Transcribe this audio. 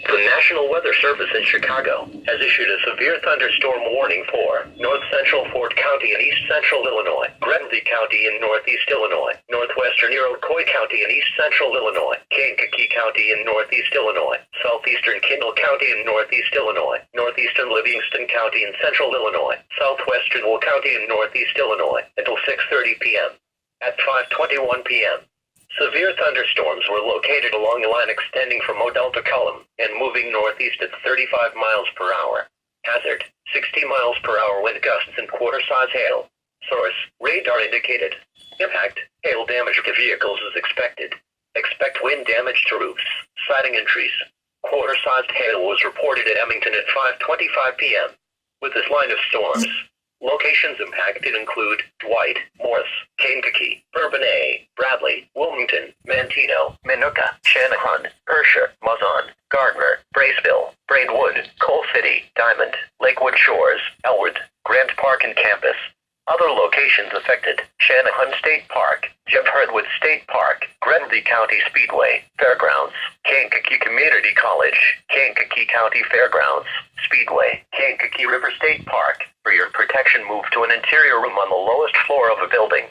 The National Weather Service in Chicago has issued a severe thunderstorm warning for North Central Fort County in East Central Illinois, Grenville County in Northeast Illinois, Northwestern Iroquois County in East Central Illinois, Kankakee County in Northeast Illinois, Southeastern Kendall County in Northeast Illinois, Northeastern Livingston County in Central Illinois, Southwestern Will County in Northeast Illinois until 6:30 p.m. At 5:21 p.m. Severe thunderstorms were located along a line extending from Odell to Cullum and moving northeast at 35 miles per hour. Hazard, 60 miles per hour wind gusts and quarter-size hail. Source, radar indicated. Impact, hail damage to vehicles is expected. Expect wind damage to roofs, siding and trees. Quarter-sized hail was reported at Emmington at 5:25 p.m. With this line of storms, locations impacted include Dwight, Morris, Kankakee, Bourbonnais, Bradley, Wilmington, Manteno, Minooka, Shanahan, Herscher, Mazon, Gardner, Braceville, Braidwood, Coal City, Diamond, Lakewood Shores, Elwood, Grant Park and Campus. Other locations affected: Shanahan State Park, Jeff Herdwood State Park, Grenville County Speedway, Fairgrounds, Kankakee Community College, Kankakee County Fairgrounds, Speedway, Kankakee River State Park. For your protection, move to an interior room on the lowest floor of a building.